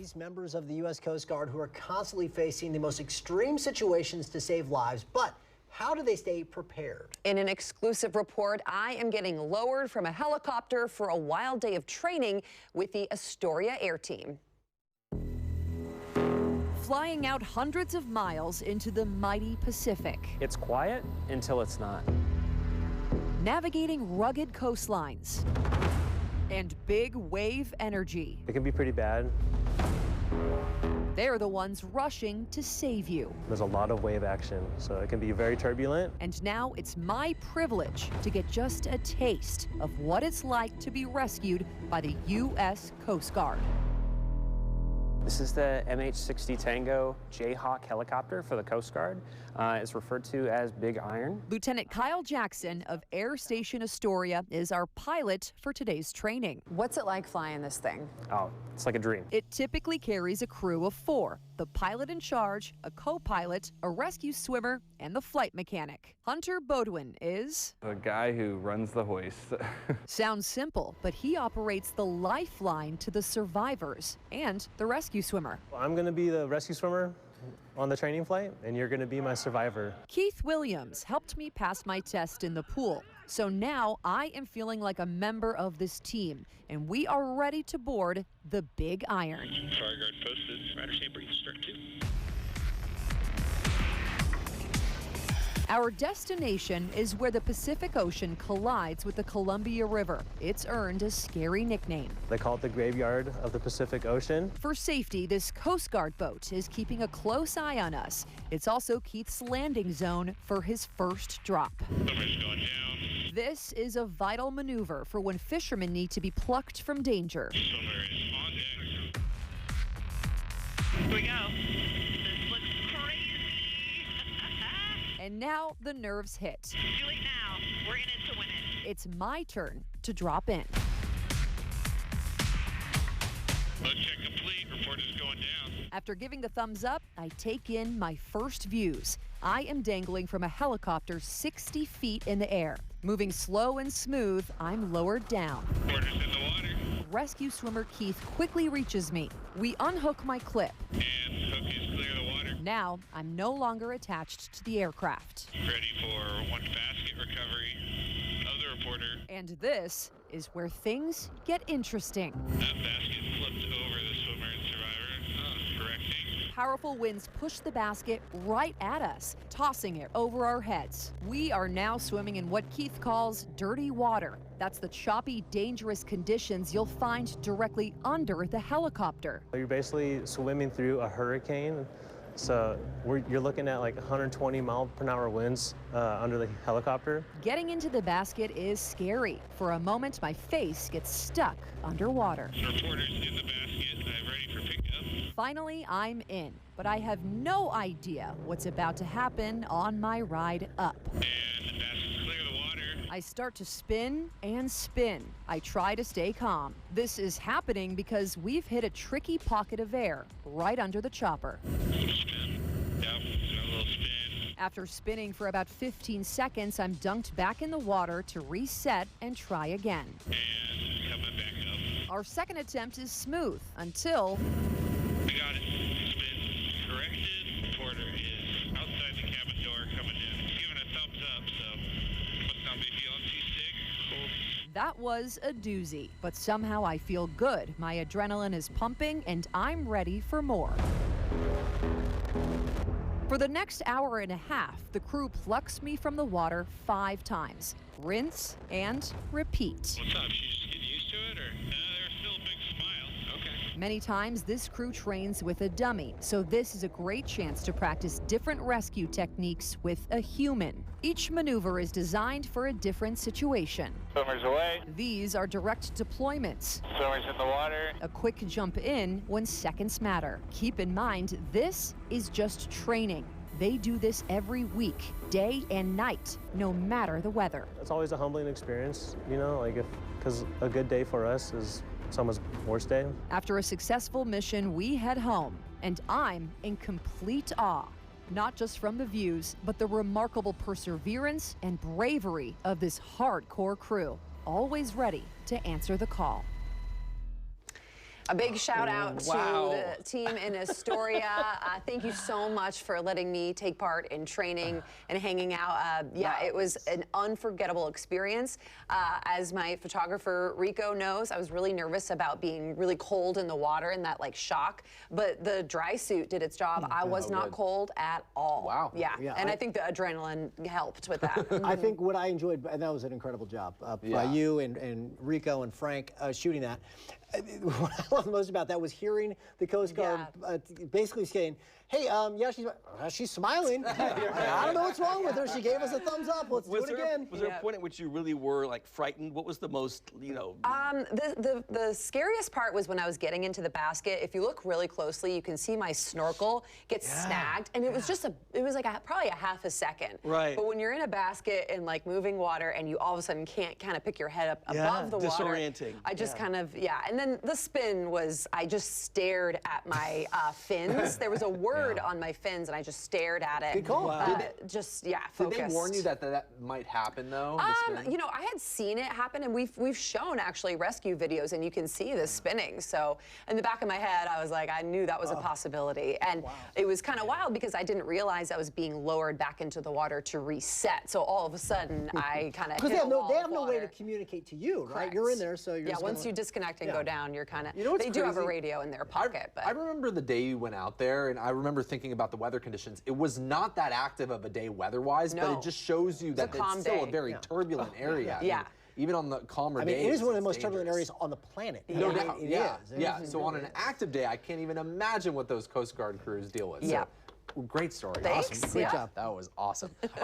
These members of the U.S. Coast Guard who are constantly facing the most extreme situations to save lives, but how do they stay prepared? In an exclusive report, I am getting lowered from a helicopter for a wild day of training with the Astoria Air Team. Flying out hundreds of miles into the mighty Pacific. It's quiet until it's not. Navigating rugged coastlines and big wave energy. It can be pretty bad. They're the ones rushing to save you. There's a lot of wave action, so it can be very turbulent. And now it's my privilege to get just a taste of what it's like to be rescued by the U.S. Coast Guard. This is the MH-60 Tango Jayhawk helicopter for the Coast Guard. It's referred to as Big Iron. Lieutenant Kyle Jackson of Air Station Astoria is our pilot for today's training. What's it like flying this thing? Oh, it's like a dream. It typically carries a crew of 4, the pilot in charge, a co-pilot, a rescue swimmer, and the flight mechanic. Hunter Bodwin is the guy who runs the hoist. Sounds simple, but he operates the lifeline to the survivors and the rescue swimmer. I'm going to be the rescue swimmer on the training flight, and you're going to be my survivor. Keith Williams helped me pass my test in the pool, so now I am feeling like a member of this team, and we are ready to board the Big Iron. Fire guard posted. Rider stand brief. Start 2. Our destination is where the Pacific Ocean collides with the Columbia River. It's earned a scary nickname. They call it the graveyard of the Pacific Ocean. For safety, this Coast Guard boat is keeping a close eye on us. It's also Keith's landing zone for his first drop. Somebody's going down. This is a vital maneuver for when fishermen need to be plucked from danger. Swimmer is on deck. Here we go. This looks crazy. And now the nerves hit. Do it now. We're in it to win it. It's my turn to drop in. Load check complete. Report is going down. After giving the thumbs up, I take in my first views. I am dangling from a helicopter 60 feet in the air. Moving slow and smooth, I'm lowered down. Reporter's in the water. Rescue swimmer Keith quickly reaches me. We unhook my clip. And hook is clear of the water. Now, I'm no longer attached to the aircraft. Ready for one basket recovery of the reporter. And this is where things get interesting. That basket flipped over the swimmer and survivor. Correcting. Powerful winds push the basket right at us, tossing it over our heads. We are now swimming in what Keith calls dirty water. That's the choppy, dangerous conditions you'll find directly under the helicopter. You're basically swimming through a hurricane. So you're looking at like 120 mile-per-hour winds under the helicopter. Getting into the basket is scary. For a moment, my face gets stuck underwater. Reporter's in the basket. I'm ready for pickup. Finally, I'm in, but I have no idea what's about to happen on my ride up. And the basket's clear of the water. I start to spin and spin. I try to stay calm. This is happening because we've hit a tricky pocket of air right under the chopper. Spin. Yep, a little spin. After spinning for about 15 seconds, I'm dunked back in the water to reset and try again. And coming back up. Our second attempt is smooth until We got it. Spin corrected. Reporter is outside the cabin door coming in. He's giving a thumbs up, so must not be feeling too sick. Hold. that was a doozy. But somehow I feel good. My adrenaline is pumping and I'm ready for more. For the next hour and a half, the crew plucks me from the water 5 times. Rinse and repeat. What's up? She just getting used to it, or? There's still a big smile. Okay. Many times, this crew trains with a dummy, so this is a great chance to practice different rescue techniques with a human. Each maneuver is designed for a different situation. Swimmer's away. These are direct deployments. Swimmer's in the water. A quick jump in when seconds matter. Keep in mind, this is just training. They do this every week, day and night, no matter the weather. It's always a humbling experience, you know, like because a good day for us is someone's worst day. After a successful mission, we head home, and I'm in complete awe. Not just from the views, but the remarkable perseverance and bravery of this hardcore crew, always ready to answer the call. A big shout out Wow. to the team in Astoria. Thank you so much for letting me take part in training and hanging out. Yeah, it was an unforgettable experience. As my photographer Rico knows, I was really nervous about being really cold in the water and that like shock, but the dry suit did its job. I was not cold at all. Wow. Yeah, and I think the adrenaline helped with that. I think what I enjoyed, and that was an incredible job by you and Rico and Frank shooting that. What I love most about that was hearing the Coast Guard basically saying, hey, she's smiling. I don't know what's wrong with her. She gave us a thumbs up. Let's do it again. Was there a point at which you really were like frightened? What was the most, you know? The scariest part was when I was getting into the basket. If you look really closely, you can see my snorkel get snagged, and it was just probably a half a second. Right. But when you're in a basket in like moving water and you all of a sudden can't kind of pick your head up above the water. Disorienting. I just kind of, and then the spin was, I just stared at my fins. There was a word on my fins and I just stared at it. Good call. Focused. Did they warn you that might happen though? You know, I had seen it happen, and we've shown actually rescue videos, and you can see the spinning. So in the back of my head, I was like, I knew that was a possibility, and it was kind of wild because I didn't realize I was being lowered back into the water to reset. So all of a sudden, I kind of Because they have no way to communicate to you, right? Correct. You're in there, so you're just once you disconnect and go down, you're kind of. You know what's they do have a crazy? radio in their pocket, but I remember the day you went out there, and I remember thinking about the weather conditions. It was not that active of a day weather-wise, but it just shows you that it's still a very turbulent area. Yeah. I mean, even on the calmer days, it is one of the it's most turbulent dangerous. areas on the planet. No doubt. It is. So on an active day, I can't even imagine what those Coast Guard crews deal with. Yeah. So, great story. Thanks. Awesome. Great job. That was awesome. All right.